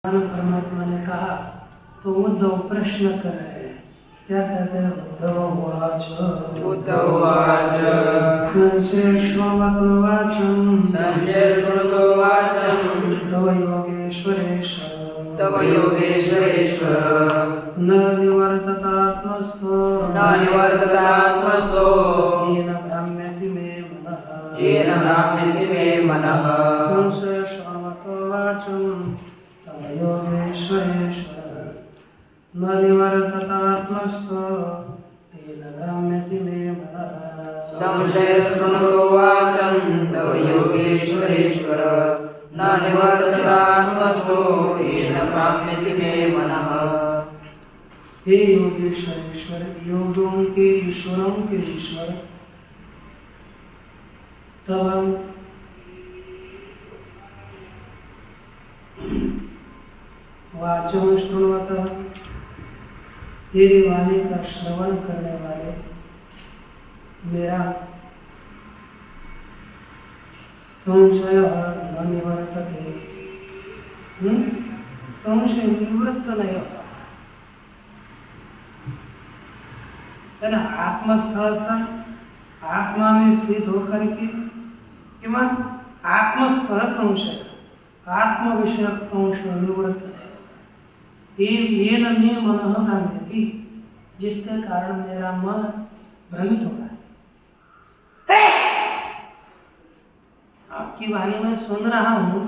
परमात्मा ने कहा तो उद्धव प्रश्न कर रहे हैं। क्या कहते हैं? उद्धव उवाच संशय श्रवतो वाचम् तव योगेश्वरेश्वर न निवर्ततात्मस्थो येन भ्राम्यति मे मनः संशय श्रवतो वाचम् तव योगेश्वरेश्वर न निवर्ततात्मस्थो येन भ्राम्यति मे मनः संशयशृणुतो वाचं तव योगेश्वरेश्वर न निवर्ततात्मस्थो येन भ्राम्यति मे मनः। हे योगेश्वरेश्वर, योगों के ईश्वरों के ईश्वर, तब हम वाचम श्रृण्वतः, तेरी वाणी का श्रवण करने वाले, मेरा संशय न निवर्तते, संशय निवृत्त नहीं होता है ना। आत्मस्थ सन, आत्मा में स्थित होकर के, किंवा आत्मस्थ संशय, आत्म विषयक संशय निवृत्त ये न मे मनः भ्राम्यति, जिसके कारण मेरा मन भ्रमित हो रहा है। आपकी वाणी में सुन रहा हूँ,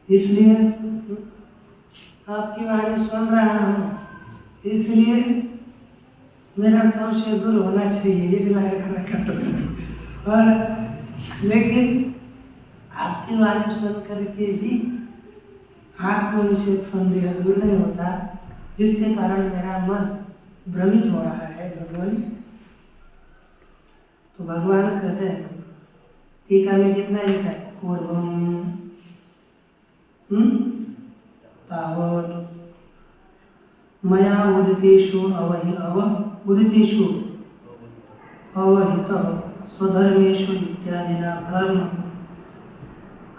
इसलिए आपकी वाणी सुन रहा हूँ, इसलिए मेरा संशय दूर होना चाहिए, ये भी लगा और लेकिन आपकी वाणी सुन करके भी आत्मविषयक संदेह दूर नहीं होता, जिसके कारण मेरा मन भ्रमित हो रहा है भगवान। तो भगवान कहते हैं, टीका में कितना लिखा है? पूर्वम तावत मया उदितेषु उदितेषु अवहित स्वधर्मेषु इत्यादिना कर्म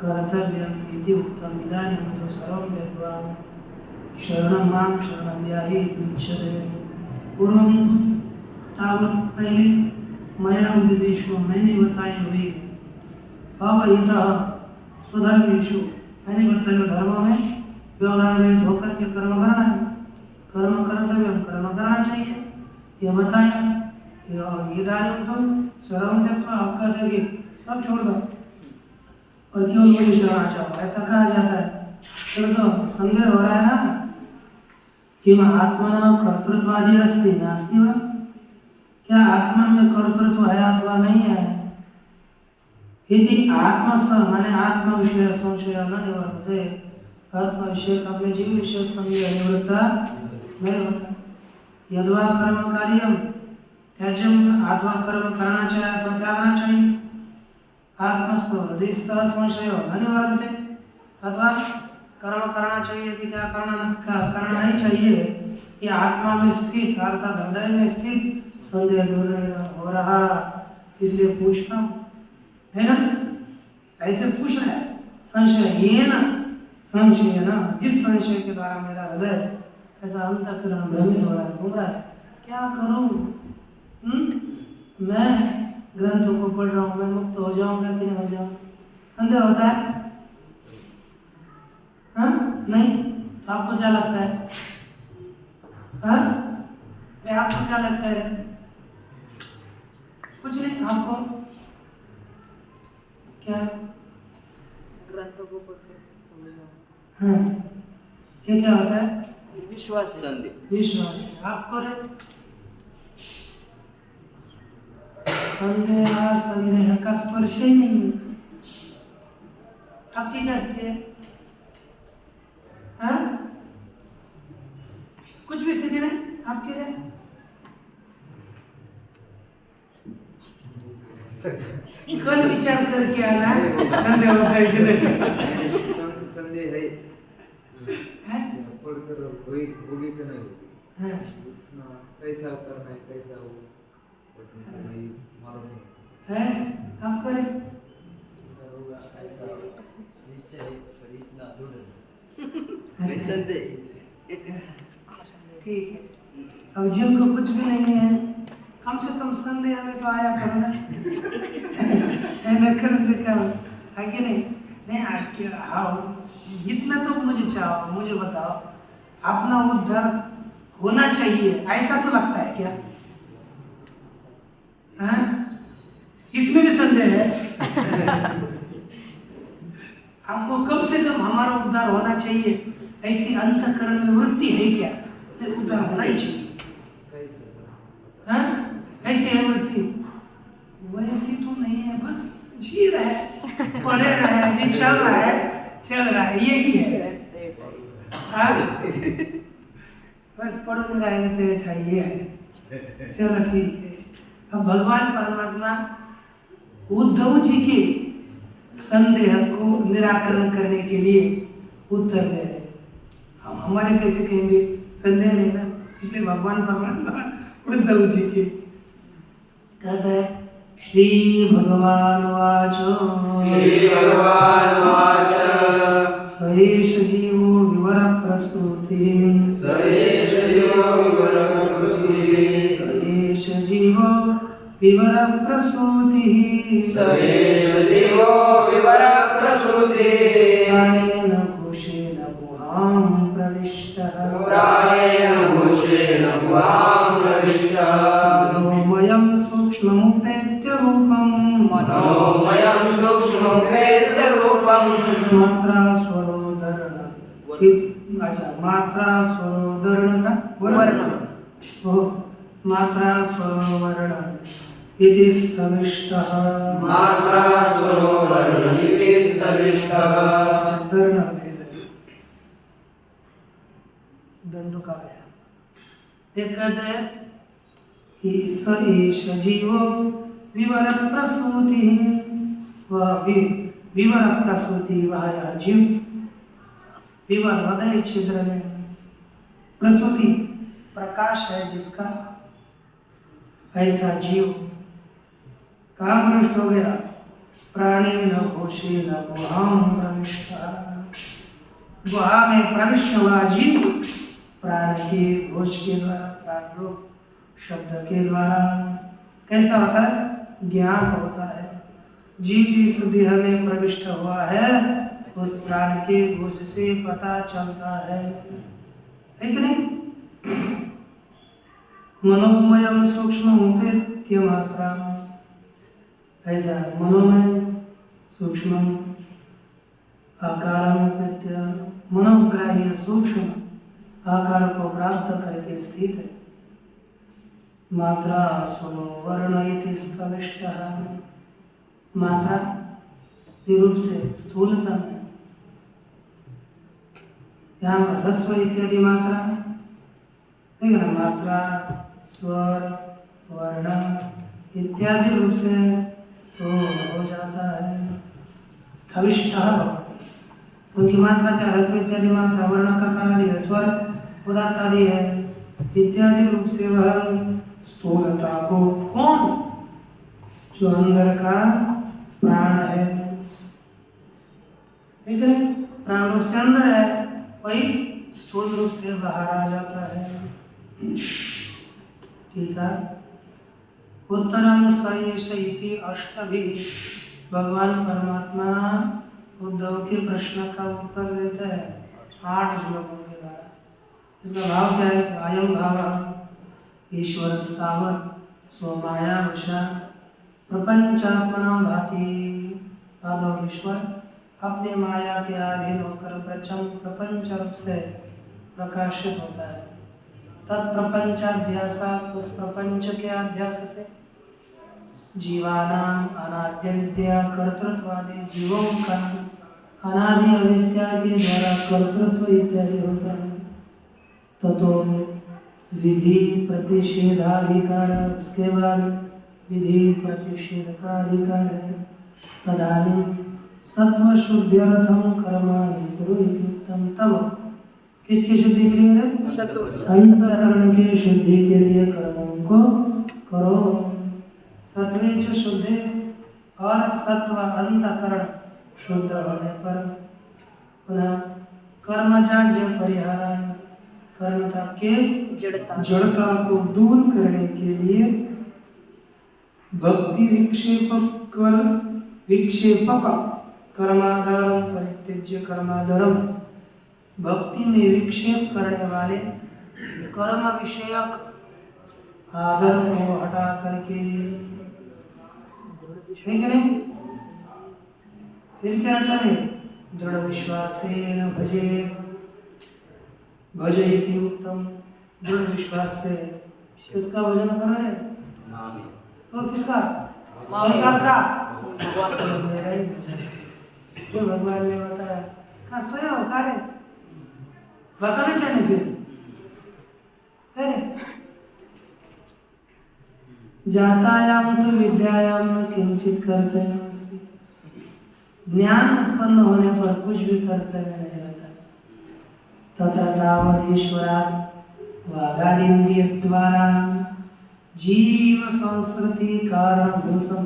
कर्तव्यम् इति उक्तम्। इदानीं तु सर्वं त्यक्त्वा शरणं मां शरणं याहि उच्यते। पूर्वं तावत् पहले मया उदितेषु, मैंने बताए हुए, अवहितः स्वधर्मेषु, मैंने बताए हुए धर्मों में व्यवधान रहित होकर के कर्म करना है, कर्म कर्तव्य कर्म करना चाहिए, ये बताया। इदानीं तो सर्वं त्यक्त्वा, आप कहते हैं कि सब छोड़ दो और केवल मुझे शरण आ जाओ, ऐसा कहा जाता है। तो संदेह हो रहा है ना कि आत्मा कर्तृत्वादि अस्ति नास्ति वा, क्या आत्मा में कर्तृत्व है अथवा नहीं है? यदि आत्मस्थ माने आत्म विषय संशय न निवर्तते, आत्म विषय अपने जीव विषय संदेह निवृत्त नहीं होता। यद्वा कर्म कार्यम त्याज्यम, अथवा कर्म करना चाहे तो त्यागना चाहिए। आत्मस्थो हृदयस्थ संशय न निवर्तते, अथवा कर्म करना चाहिए कि क्या करना नहीं चाहिए, ये आत्मा में स्थित अर्थात हृदय में स्थित संदेह दूर नहीं हो रहा, इसलिए पूछना है ना, ऐसे पूछ रहा है। संशय ये ना, संशय ना, जिस संशय के द्वारा मेरा हृदय ऐसा अंतःकरण भ्रमित हो रहा है, घूम रहा है, क्या करूं? मैं ग्रंथों को पढ़ रहा हूँ, मैं मुक्त हो जाऊंगा कि नहीं हो जाऊंगा? संदेह होता है? हाँ नहीं? तो आपको क्या लगता है? हाँ, आपको क्या लगता है? कुछ नहीं, आपको क्या? ग्रंथों को पढ़कर हाँ, ये क्या होता है? विश्वास, संदेह, विश्वास। आपको रे संदेह का स्पर्श ही नहीं है। आपकी क्या स्थिति है? हाँ, कुछ भी स्थिति नहीं आपकी रे। कल विचार करके आना है, संदेह होता है कि नहीं? संदेह है, पढ़कर होगी कि नहीं होगी, हाँ, कैसा करना है, कैसा हो नहीं मालूम है आपको रे। होगा, ऐसा निश्चय है, पर इतना दृढ़ निस्संदेह। ठीक है, अब जिनको कुछ भी नहीं है कम से कम संदेह में तो आया करना है, कम से कम है कि नहीं? नहीं हाँ, इतना तो मुझे चाहो, मुझे बताओ अपना उद्धार होना चाहिए ऐसा तो लगता है क्या? हाँ? इसमें भी संदेह है। आपको कम से कम हमारा उद्धार होना चाहिए ऐसी अंतःकरण में वृत्ति है क्या? नहीं, उद्धार होना ही चाहिए। हाँ? ऐसी है वृत्ति? वैसी तो नहीं है, बस जी रहे, पढ़े रहे, जी चल रहा है, यही है। आज बस पढ़ो नहीं रहेंगे तो ये है। चलो ठीक है। अब भगवान परमात्मा उद्धव जी के संदेह को निराकरण करने के लिए उत्तर दे रहे हैं। हम हमारे कैसे कहेंगे? संदेह नहीं ना, इसलिए भगवान परमात्मा उद्धव जी के कहते हैं श्री भगवान वाच सएष जीवो विवर प्रस्तुति सएष जीवो विवर प्रसूति प्राणेन घोषेण गुहां प्रविष्टः मनोमयं सूक्ष्ममुपेत्य रूपं मात्रा स्वरोदर्ण मात्रा स्वरोदर्ण मात्रा स्वरोवर्ण इति स्तविष्टः दर्ण दंडो का गया। एक कहते हैं कि स एष जीवो विवर प्रसूति, वह विवर प्रसूति, वह यह जीव विवर हृदय छिद्र में, प्रसूति प्रकाश है जिसका, ऐसा जीव कहाँ प्रविष्ट हो गया? प्राणेन घोषेण गुहां प्रविष्टः, गुहा में प्रविष्ट हुआ जीव प्राण के घोष के द्वारा, प्राण रूप शब्द के द्वारा कैसा होता है? ज्ञात होता है। जीव इस देह में प्रविष्ट हुआ है, उस प्राण के घोष से पता चलता है कि नहीं? मनोमयम सूक्ष्म उपेत्य मात्रा, ऐसा मनोमय सूक्ष्म आकार उपेत्य, मनोग्राह्य सूक्ष्म आकार को प्राप्त करके स्थित है। मात्रा स्वरोवर्ण इति स्तविष्टः, मात्रा के रूप से स्थूलता में, यहाँ पर ह्रस्व इत्यादि मात्रा, ठीक है, मात्रा स्वर वर्ण इत्यादि रूप से स्थूल हो जाता है। स्थविष्टः उनकी मात्रा क्या? ह्रस्व इत्यादि मात्रा, वर्ण का आदि है, स्वर उदात्त आदि है, इत्यादि रूप से वह स्थूलता को, कौन? जो अंदर का प्राण है, ठीक है, प्राण रूप से अंदर है, वही स्थूल रूप से बाहर आ जाता है। ठीक है। उत्तरम सएष इति अष्टभिः, भगवान परमात्मा उद्धव के प्रश्न का उत्तर देते हैं 8 श्लोकों के द्वारा। इसका भाव क्या है? अयम भाव ईश्वरस्तावत् स्वमाया वशात् प्रपंचात्मना भाति, आदौ ईश्वर अपने माया के अधीन होकर प्रपंच रूप से प्रकाशित होता है। तत्प्रपंचाध्यासात्, उस प्रपंच के अध्यास से जीवानां अनाद्य विद्या कर्तृत्वादि, जीवों का अनादि अविद्या के द्वारा कर्तृत्व इत्यादि होता है। ततो विधि प्रतिषेधाधिकार, उसके बाद विधि प्रतिषेध का अधिकार है। तदानीं सत्व शुद्ध्यर्थम कर्माणि कुरु इत्युक्तम, तब किसकी शुद्धि के लिए? अंतःकरण की शुद्धि के लिए कर्मों को करो। सत्वे च शुद्धे, और सत्व अंतःकरण शुद्ध होने पर पुनः कर्मजाड्य परिहाराय, कर्मता के जड़ता जड़ता को दूर करने के लिए भक्ति विक्षेपक कर्माधारम परित्यज्य कर्माधरम, भक्ति में विक्षेप करने वाले कर्म विषयक आदर को हटा करके, ठीक है नहीं? फिर क्या करें? दृढ़ विश्वासेन भजेत, भजयति उत्तम, दृढ़ विश्वास से किसका भजन कर रहे? तो किसका? संसार का? मेरा ही भजन। जो भगवान ने बताया, कहाँ सोया हो का रे? बताना चाहिए फिर। अरे जातायाम तो विद्यायाम न किंचित कर्तव्यम अस्ति, ज्ञान उत्पन्न होने पर कुछ भी कर्तव्य नहीं रहता। तत्र तावद् ईश्वरात् वागादिन्द्रिय द्वारा जीव संस्कृति कारणभूतम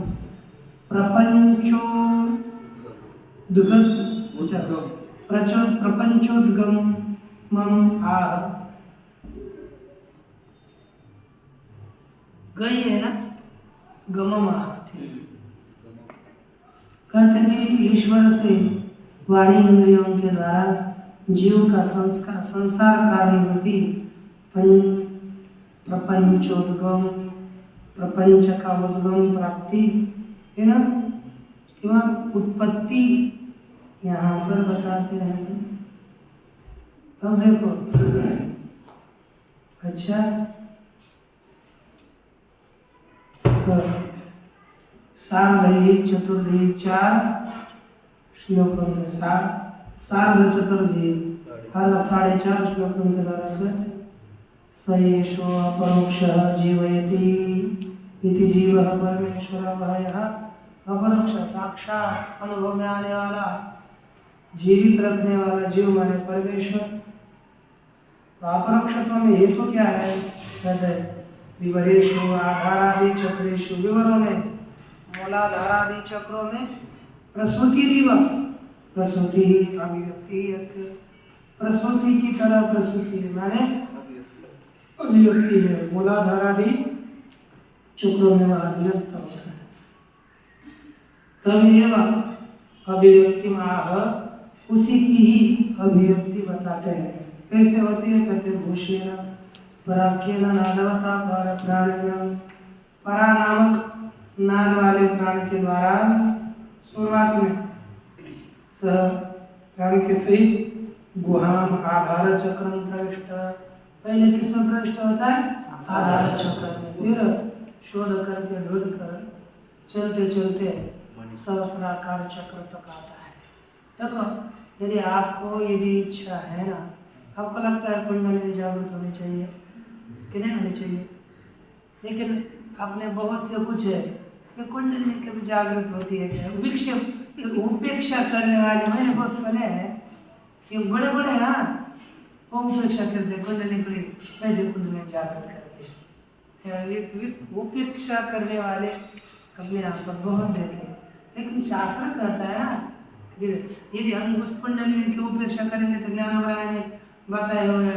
प्रपंचोद्गमम् आह, गई है ना, गमम आह। कहते कि ईश्वर से वाणी इंद्रियों के द्वारा जीव का संसार कारण रूपी प्रपंचोद्गम, प्रपंच का उद्गम प्राप्ति है ना, किंवा उत्पत्ति यहाँ पर बताते हैं। अब देखो, अच्छा सार्धि चतुर्धि 4 श्लोकों में सार्ध चतुर्धि 4.5 श्लोकों के द्वारा कहते स एषो अपरोक्षः जीवयति इति जीवः परमेश्वरः, वह यह अपरोक्ष साक्षात अनुभव में आने वाला जीवित रखने वाला जीव माने परमेश्वर। तो अपरोक्षत्व में हेतु क्या है? कहते हैं विवरेषु आधारादि चक्रेषु, विवरों में मूलाधारादि चक्रों में प्रसूति दिव, प्रसूति ही अभिव्यक्ति ही अस्ति, प्रसूति की तरह प्रसूति माने अभिव्यक्ति है। मूलाधारादि चक्रों में वह अभिव्यक्त होता है। तब एवं अभिव्यक्ति माह, उसी की ही अभिव्यक्ति बताते हैं। कैसे होती है? कहते भूषेण पराख्येन नादवता पर प्राणेन, परा नामक नाद वाले प्राण के द्वारा शुरुआत में सह प्राण के सहित गुहाम आधार चक्र प्रविष्ट, पहले किसमें प्रविष्ट होता है? आधार चक्र में। फिर शोध करके ढूंढ कर चलते चलते सहस्राकार चक्र तक आता है। देखो, यदि इच्छा है ना, आपको लगता है कुंडली जागृत होनी चाहिए कि नहीं होनी चाहिए, लेकिन आपने बहुत से कुछ है कि कुंडली कभी जागृत होती है क्या? उपेक्षा करने वाले मैंने बहुत सुने हैं कि बड़े बड़े वो उपेक्षा करते, कुंडली बड़ी बैठे कुंडली जागृत करते, उपेक्षा करने वाले अपने यहाँ पर बहुत देखे। लेकिन शास्त्र कहता है ना, यदि हम उस कुंडली की उपेक्षा करेंगे तो ज्ञानवराय ने बताए हुए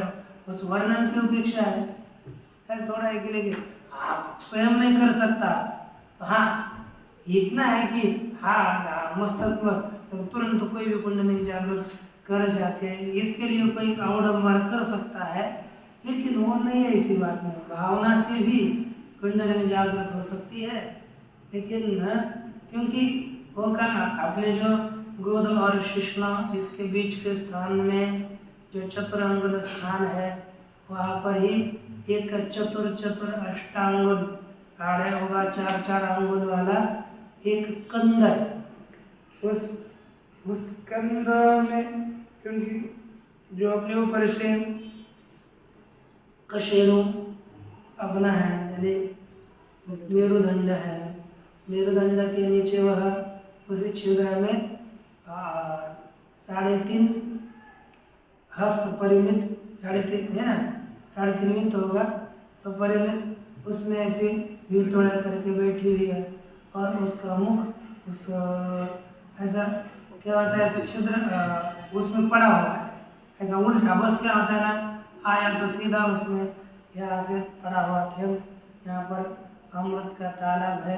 उस वर्णन की उपेक्षा है। थोड़ा है कि लेकिन आप स्वयं नहीं कर सकता तो हाँ इतना है कि हाँ मस्तक में तुरंत कोई भी कुंडली जागृत कर जाके, इसके लिए कोई अवडंबर कर सकता है, लेकिन वो नहीं है। इसी बात में भावना से भी कुंडली जागृत हो सकती है, लेकिन क्योंकि वो कहा अपने जो गोद और शिश्ना इसके बीच के स्थान में जो चतुरंगुल स्थान है, वहाँ पर ही एक चतुर अष्टांगुल आड़े होगा 4 अंगुल वाला एक कंद है। उस कंद में, क्योंकि जो अपने ऊपर से कशेरू अपना है, यानी मेरुदंड है, मेरुदंड के नीचे वह उसी छिद्र में 3.5 हस्त परिमित, 3.5 है ना, 3.5 मिनट होगा तो परिमित उसमें ऐसे भीड़ करके बैठी हुई है, और उसका मुख ऐसा क्या होता है, ऐसे छिद्र उसमें पड़ा हुआ है, ऐसा उल्टा बस क्या होता है ना, आया तो सीधा उसमें यहाँ से पड़ा हुआ थे, यहाँ पर अमृत का तालाब है,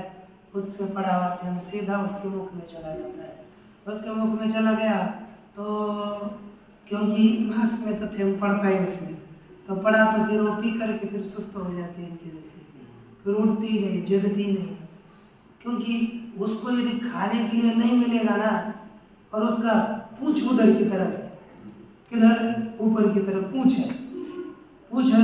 उससे पड़ा हुआ थे, सीधा उसके मुख में चला जाता है। उसके मुख में चला गया तो क्योंकि मांस में तो थे पड़ता है उसमें, तो पड़ा तो फिर वो पी करके फिर सुस्त हो जाती है इनकी वजह से, फिर उठती नहीं, जगती नहीं, क्योंकि उसको यदि खाने के लिए नहीं मिलेगा ना, और उसका पूंछ उधर की तरफ है, किधर ऊपर की तरफ पूंछ है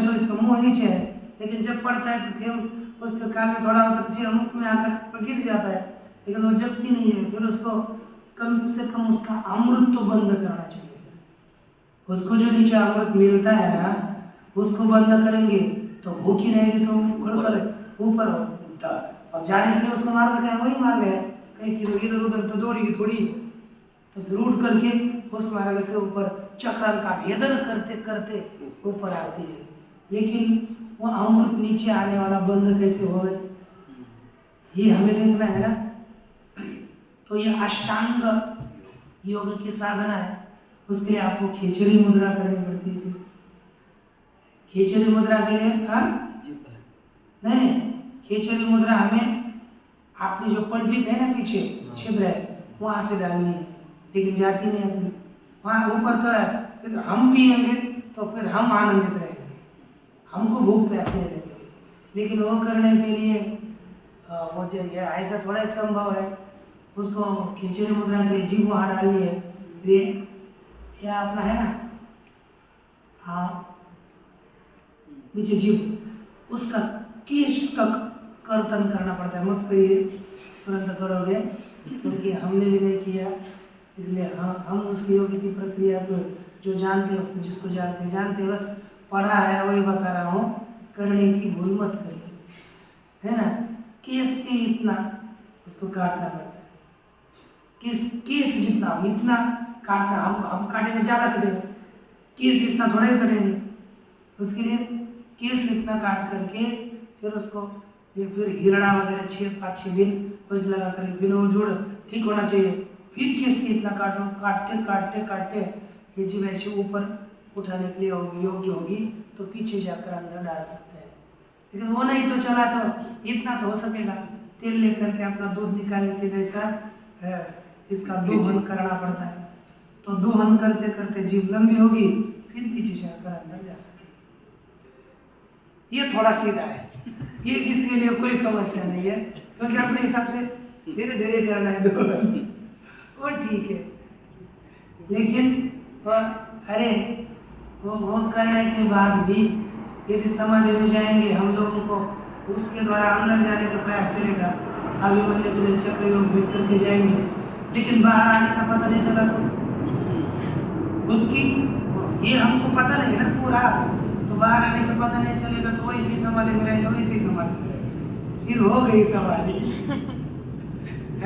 तो इसका मुंह नीचे है, लेकिन जब पड़ता है तो थेम उसके कान में थोड़ा होता है, किसी मुख में आकर गिर जाता है, लेकिन वो जगती नहीं है। फिर उसको कम से कम उसका अमृत तो बंद करना चाहिए। उसको जो नीचे अमृत मिलता है ना, उसको बंद करेंगे तो भूखी रहेगी, तो गड़बड़ ऊपर उठता, और जाने के लिए उसको मार गया, वही मार गया, कहीं इधर उधर तो दौड़ेगी थोड़ी, तो फिर उठ करके उस मार्ग से ऊपर चक्र का भेदन करते करते ऊपर आती है। लेकिन वो अमृत नीचे आने वाला बंद कैसे होवे, ये हमें देखना है ना। तो ये अष्टांग योग की साधना है, उसके लिए आपको खेचरी मुद्रा करनी पड़ती है। फिर खेचरी मुद्रा के लिए नहीं, खेचरी मुद्रा हमें आपने जो परिचित है ना, पीछे छिद्र है वहां से डालनी है, लेकिन जाती नहीं अपनी, वहाँ ऊपर थोड़ा, फिर हम पिएंगे तो फिर हम आनंदित रहेंगे, हमको भूख प्यास नहीं लगेगी। लेकिन वो करने के लिए वो जो ये ऐसा थोड़ा संभव है, उसको खिचड़ी मुद्रा के लिए जीभ वहाँ डालनी है। ये अपना है ना, हाँ नीचे जीभ, उसका केश तक कर्तन करना पड़ता है। मत करिए, तुरंत करोगे, क्योंकि हमने भी नहीं किया, इसलिए हम उसकी योगी की प्रक्रिया को जो जानते हैं, उसको जिसको जानते हैं, बस पढ़ा है वही बता रहा हूँ, करने की भूल मत करिए, है ना। केस के इतना उसको काटना पड़ता है, केस जितना इतना काटना, हम काटेंगे ज़्यादा कटेगा, केस इतना थोड़ा ही कटेंगे, उसके लिए केस इतना काट करके फिर उसको फिर हिरड़ा वगैरह 5-6 दिन बस लगा कर, फिर वो जोड़ ठीक होना चाहिए, फिर केस के इतना काटो, काटते ये जीव ऐसे ऊपर उठाने के लिए योग्य होगी तो पीछे जाकर अंदर डाल सकते हैं। लेकिन वो नहीं तो चला तो इतना तो हो सकेगा, तेल लेकर के अपना दूध निकालने के जैसा इसका दोहन करना पड़ता है, तो दोहन करते करते जीभ लंबी होगी, फिर पीछे जाकर अंदर जा सकेगी। ये थोड़ा सीधा है, ये इसके लिए कोई समस्या नहीं है, क्योंकि अपने हिसाब से धीरे धीरे करना है दोहन, वो ठीक है। लेकिन अरे वो करने के बाद भी यदि समाधि में जाएंगे हम लोगों को, उसके द्वारा अंदर जाने का प्रयास चलेगा, आगे बढ़ने के लिए चक्र योग भेद करके जाएंगे, लेकिन बाहर आने का पता नहीं चला तो उसकी, ये हमको पता नहीं ना पूरा, तो बाहर आने का पता नहीं चलेगा, तो वैसी समाधि में रहेगा, वैसी समाधि में रहेगा, फिर हो गई समाधि।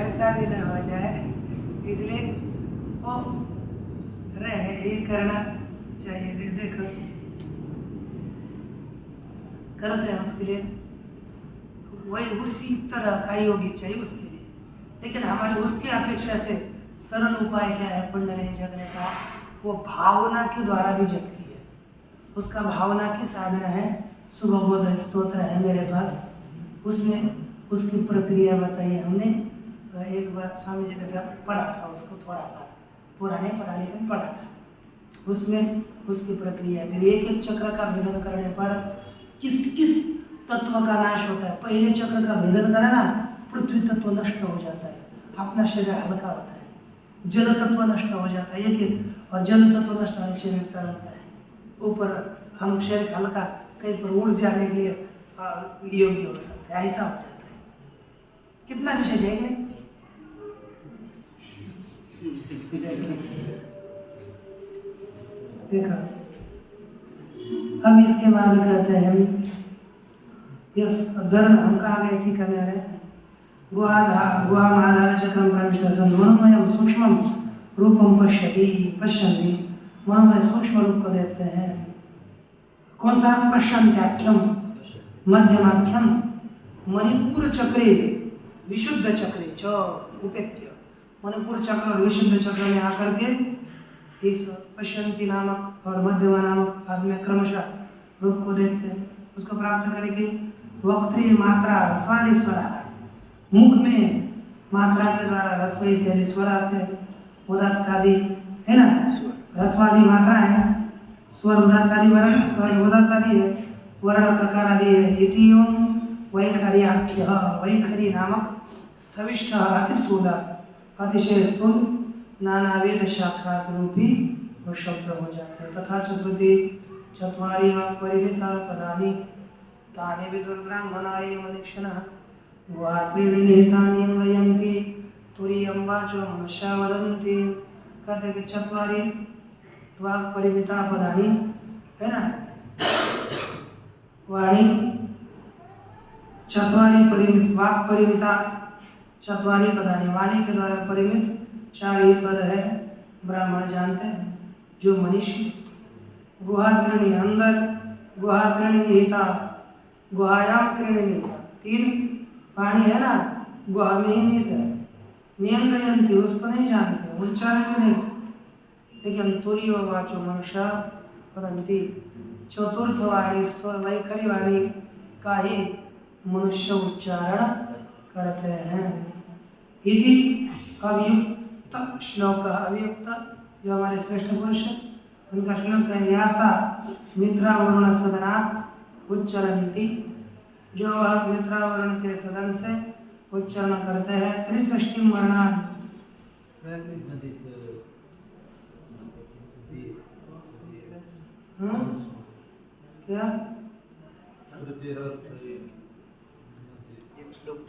ऐसा भी ना हो जाए, इसलिए वो रहे ये करना चाहिए। देखो करते हैं उसके लिए, वही उसी तरह का योगी चाहिए उसके लिए, लेकिन हमारे उसकी अपेक्षा से सरल उपाय क्या है कुंडली जगने का, वो भावना के द्वारा भी जगती है। उसका भावना की साधना है, सुबोध स्तोत्र है मेरे पास, उसमें उसकी प्रक्रिया बताई हमने। एक बार स्वामी जी के साथ पढ़ा था, उसको थोड़ा बार पूरा नहीं पढ़ा लेकिन पढ़ा था, उसमें उसकी प्रक्रिया, फिर एक चक्र का भेदन करने पर किस तत्व का नाश होता है। पहले चक्र का भेदन करा ना, पृथ्वी तत्व नष्ट हो जाता है, अपना शरीर हल्का होता है, जल तत्व नष्ट हो जाता है एक, और जल तत्व नष्ट होने शरीर तरलता है, ऊपर हम शरीर हल्का कहीं पर उड़ जाने के लिए योग्य हो सकता है, ऐसा हो जाता है। कितना विशेष है कि नहीं? देखा, अब इसके बाद कहते हैं यस धर्म, हम कहा गए ठीक है मेरे गुहा महाधार चक्रम प्रविष्ट सन मनोमय सूक्ष्म रूपम पश्यन्ति, मनोमय सूक्ष्म रूप को देखते हैं। कौन सा? पश्यन्त्याख्यम मध्यमाख्यम मणिपुर चक्रे विशुद्ध चक्रे च उपेत्य, मणिपुर चक्र और विशुद्ध चक्र में आकर के इस पश्यंती नामक और मध्यमा नामक पद में क्रमशः रूप को देखते हैं, उसको प्राप्त करके वक्त्री मात्रा रस्वादि स्वरा, मुख में मात्रा के द्वारा रस्वई से स्वर आते हैं, उदात्त आदि है ना, रस्वादि मात्रा है, स्वर उदात्त आदि वर्ण, स्वर उदात्त आदि है, वर्ण ककार आदि है। इतियों वैखर्याख्य, वैखरी नामक स्थविष्ठ अति स्थूल, अतिशय स्थूल नाना वेद शाखा रूपी वो शब्द हो जाते हैं। तथा च श्रुति चत्वारि परिमिता पदानि तानि विदुर्ब्राह्मणाय मनुष्यनः गुहात्रीणि निहितानि अंगयन्ति तुरीयं वाचो मनुष्या वदन्ति। कहते कि चत्वारि वाक् परिमिता पदानि है ना, वाणी चत्वारि परिमित वाक् परिमिता चत्वारि पदानि, वाणी के द्वारा परिमित 4 ही पद है, ब्राह्मण जानते हैं। जो मनुष्य गुहात्रीणि अंदर, गुहात्रीणि निहिता, गुहायाम त्रीणि निहिता, 3 वाणी है ना, गुहा में ही निहित है। नियंगयंती उसको नहीं जानते, उच्चारण में नहीं, लेकिन तुरीयो वाचो मनुष्य वदन्ति, चतुर्थ वाणी स्वर वैखरी वाणी का ही मनुष्य उच्चारण करते हैं। इति अभियुक्त श्लोक, अभियुक्त जो हमारे श्रेष्ठ पुरुष है उनका श्लोक है, यासा मित्रा वरुण सदनात् उच्चरन्ति, जो वह मित्रा वरुण के सदन से उच्चारण करते हैं। त्रिषष्टिम वर्णान्, क्या एक श्लोक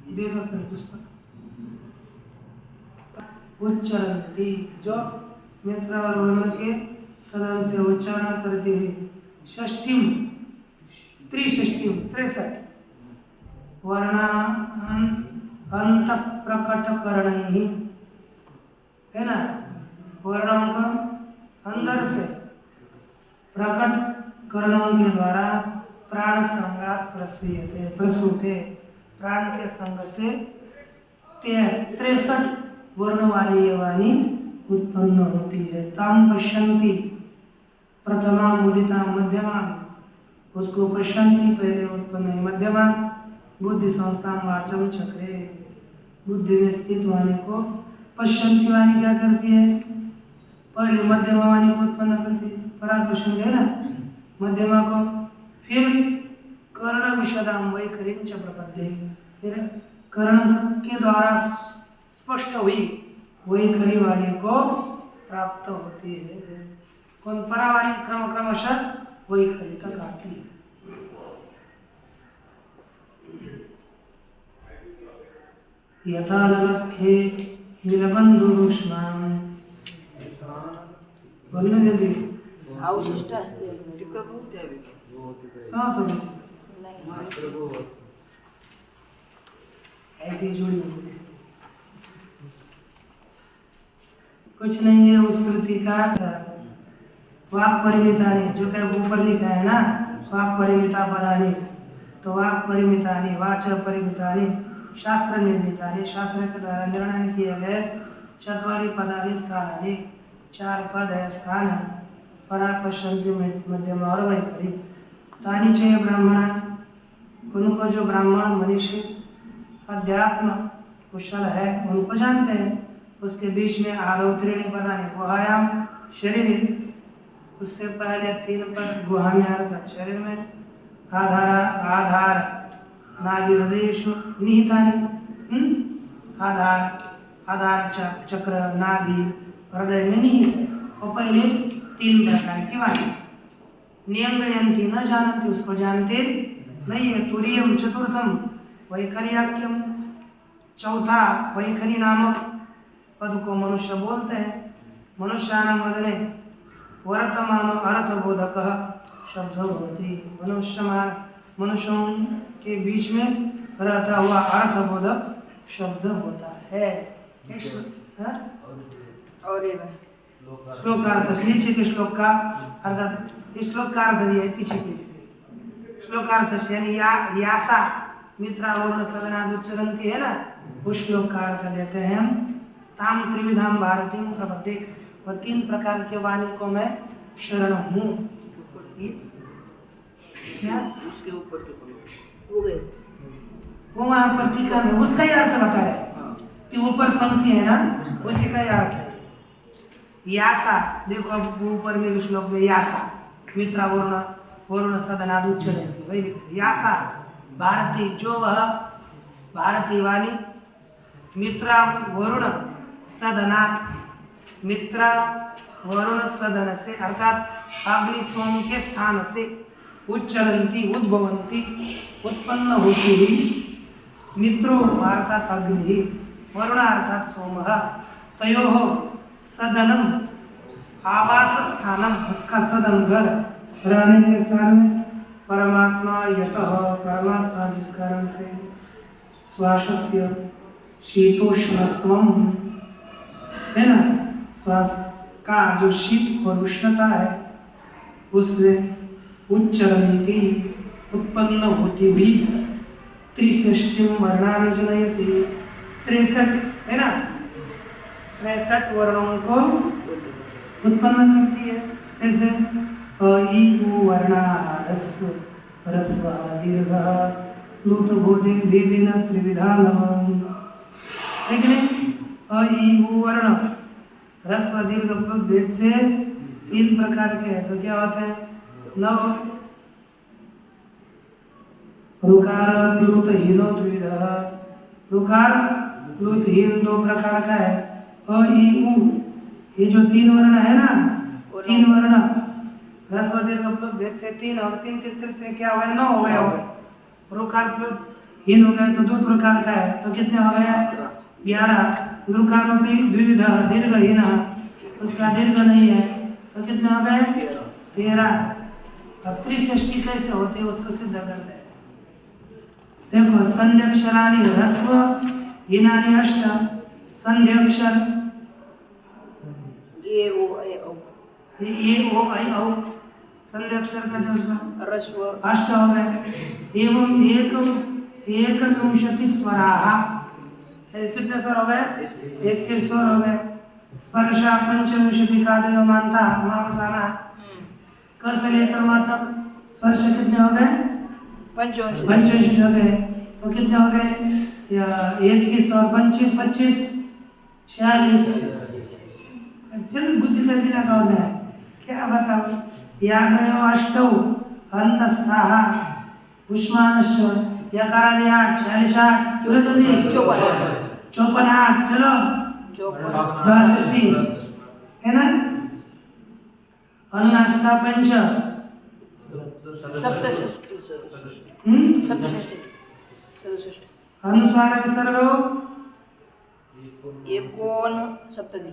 दे दो फिर पुस्तक। उच्चरन्ति, जो मित्र और वरुण के सदन से उच्चारण करती हुई। षष्टिम त्रिषष्टिम 63 वर्णान् अंत प्रकट करणैः, है ना, वर्णों का अंदर से प्रकट करणों के द्वारा प्राण संगात प्रसूयते, प्रसूते, प्राण के संग से 63 वर्ण वाली ये वाणी उत्पन्न होती है। ताम पश्यन्ति प्रथमा मुदिता मध्यमा, उसको पश्यन्ति पहले उत्पन्न है मध्यमा, बुद्धि संस्थान वाचम चक्रे, बुद्धि में स्थित वाणी को पश्यन्ति वाणी क्या करती है, पहले मध्यमा वाणी को उत्पन्न करती है, परापुरुषम है ना, मध्यमा को, फिर कर्ण विशदाम वैखरीं च प्रपद्ये, फिर कर्ण के द्वारा स्पष्ट हुई वैखरी वाणी को प्राप्त होती है। कौन परावाणी क्रमशः वैखरी तक आती है। यथा ललखे नीलबन्धुरुष्मान्, बोलने जल्दी, अवशिष्ट असते टीका बहुत है अभी साथ हो गई नहीं, ऐसी जुड़ी हुई कुछ नहीं है। उस श्रुति का वाक् परिमितानि, जो क्या ऊपर लिखा है ना, वाक् परिमिता पदानि, तो वाक् परिमितानि वाच परिमितानि शास्त्र निर्मितानि, शास्त्र के द्वारा निर्णय किए गए 4 पदानि स्थानानि, 4 पद है स्थान, परा पश्यन्ति मध्यम और वैखरी। तानि च ब्राह्मण, उनको जो ब्राह्मण मनुष्य अध्यात्म कुशल है उनको जानते हैं। उसके बीच में आदौ त्रीणि पदानि गुहायाम शरीर, उससे पहले 3 पद गुहा में अर्थात शरीर में, आधार नाभि हृदयेषु निहितानि, आधार चक्र नाभि हृदय में निहित है। और पहले 3 प्रकार की वाणी। नियंगयन्ति न जानन्ति, उसको जानते नहीं है। तुरीयम चतुर्थम वैखर्याख्यम, चौथा वैखरी नामक पद को मनुष्य बोलते हैं। मनुष्यानां वदने वर्तमानो अर्थबोधकः शब्दो भवति, मनुष्यों के बीच में रहता हुआ अर्थबोधक शब्द होता है। और ये श्लोक का अर्थ, नीचे के श्लोक का अर्थात इस श्लोक का अर्थ दिया है किसी के श्लोकार्थ से, यानी यासा मित्रा वरुण सदनाद उच्चरन्ति है ना, उस श्लोक का अर्थ देते हैं हम। ताम त्रिविधाम भारतीम प्रपद्ये, वह 3 प्रकार के वाणी को मैं शरण हूँ। क्या उसके ऊपर के हो गए वो वहाँ पर टीका में उसका ही अर्थ बता रहे हैं कि ऊपर पंक्ति है ना, उसी का ही अर्थ है। यासा देखो, अब ऊपर में श्लोक में यासा मित्रा वरुण वरुण सदनाद उच्चरन्ति, वही लिखते हैं। यासा भारती, जो वह भारती वाणी मित्रा वरुण सदनाथ, मित्रा वरुण सदन से अर्थात अग्नि सोम के स्थान से उच्चरन्ति उद्भवन्ति उत्पन्न होती हुई, मित्रो अर्थात अग्नि, वरुण अर्थात सोम, तयोः सदनम आवास स्थानम, उसका सदन घर, रहने के स्थान में, परमात्मा यतः, परमात्मा जिस कारण से, श्वासस्य शीतोष्णत्वम, है ना, श्वास का जो शीत और उष्णता है उससे उच्चरन्ति उत्पन्न होती हुई, 63 वर्णानि जनयति, 63 है ना, 63 वर्णों को उत्पन्न करती है। जैसे अ ई उ वर्णा ह्रस्व ह्रस्व दीर्घ प्लुत बोधे भेदेन त्रिविधा नवम, ठीक है। अ ई उ वर्ण ह्रस्व दीर्घ प्लुत भेद से 3 प्रकार के हैं, तो क्या होते हैं? नौ रुकार प्लुत हीनो द्विधा, रुकार प्लुत हीन 2 प्रकार का है। अ ई उ, ये जो 3 वर्ण है ना, 3 वर्ण ह्रस्व दीर्घ प्लुत भेद से 3 और 3 3 क्या हो गए? 9 हो गए। रुकार प्लुत हीन हो गए तो 2 प्रकार का है, तो कितने हो गए? 11। रुकार द्विविध दीर्घहीन, उसका दीर्घ नहीं है, तो कितने हो गए? 13। अब 63 कैसे होते हैं उसको सिद्ध करते हैं। देखो, संध्य अक्षराणि ह्रस्व हीनानि 8, संध्य अक्षर ये वो ऐ औ, ये ओ आई औ, संध्य अक्षर का जो उसका ह्रस्व 8 हो गए। एवं एकविंशति स्वराः, कितने स्वर हो गए? 21 स्वर हो गए। स्पर्श पंचविंशति कादयो मानता मावसाना, क से लेकर मा तक स्पर्श कितने हो गए? पंचविंशति हो गए। तो कितने हो गए? 21 और 25 26 46। चल बुद्धि से दिला का होता है, क्या बताओ? यादयो अष्टौ अंतस्थाः उष्मानश्च, यकारादि 8 46 8, चलो जल्दी 54 8, चलो 62 है ना। अनुनासिका पंच 67 अनुस्वार विसर्ग एकोन सप्तति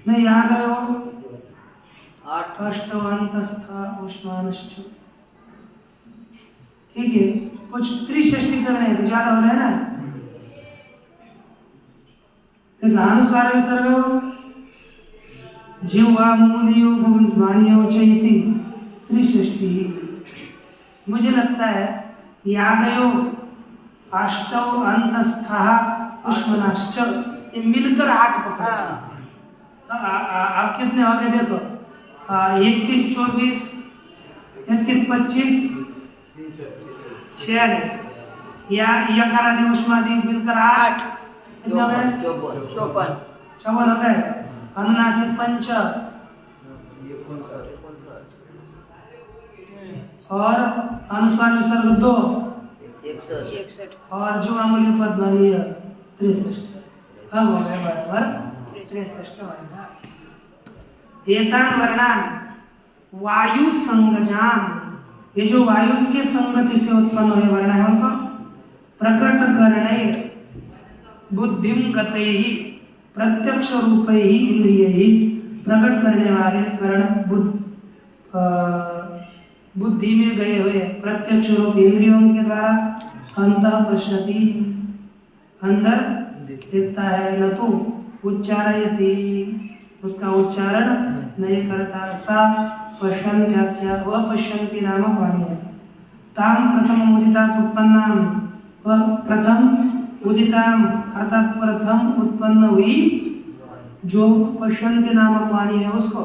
नहीं, यादयो 8 अष्टौ अंतस्था उष्मानश्च, ठीक है। कुछ 63 करने हैं तो ज्यादा हो रहा है ना। अनुस्वार विसर्ग जिह्वा मूलियो मानियो चैति 63। मुझे लगता है यादयो अष्टौ अंतस्थाः उष्मनाश्च, ये मिलकर 8 पकड़ा। आप कितने हो गए? देखो 21 24 21 25 46, या यकारादि उष्मादि मिलकर 8, कितने हो गए? 54 हो गए। अनुनासिक पंच और अनुस्वार विसर्ग 2 61 और जो मामूली पद मानिए 63। अब हो गए बराबर 63 वर्णा। एतान वर्णान वायु संगजान, ये जो वायु के संगति से उत्पन्न हुए वर्ण है उनको प्रकट करणे बुद्धिम गतैहि प्रत्यक्ष रूपैहि इंद्रियैहि, प्रकट करने वाले कर्ण बुद्धि में गए हुए प्रत्यक्ष रूप इंद्रियों के द्वारा अंतः पश्यति, अंदर दिखता है, न तो उच्चारयति, उसका उच्चारण नहीं करता। सा पश्यन्त्याख्या, वह पश्यन्ति नामक वाणी है। ताम प्रथम मुदितात् उत्पन्नाम, वह प्रथम उदिताम अर्थात प्रथम उत्पन्न हुई जो पश्यन्ति नामक वाणी है उसको,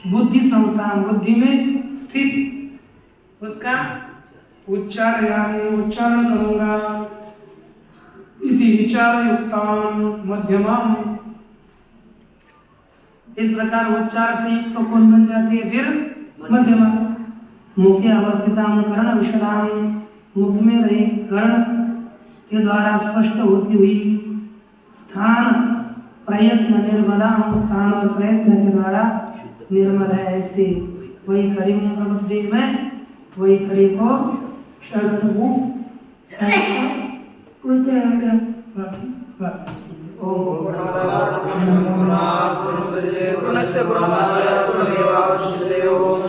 बुद्धि संस्था बुद्धि में स्थित उसका उच्चार उच्चारण करूंगा। इति विचार युक्ताम मध्यमम, इस प्रकार उच्चार से युक्त तो कौन बन जाती है फिर मध्यमा। मुखे अवस्थिताम कर्ण विशदाम, मुख में रही कर्ण के द्वारा स्पष्ट होती हुई स्थान प्रयत्न निर्मलाम, स्थान और प्रयत्न के द्वारा निर्मल है। ऐसे वही खरी प्रबुद्धि में वही खरी को शरण हूँ उल्टे आ गया। पूर्णस्य पूर्णमादाय पूर्णमेवावशिष्यते। ओम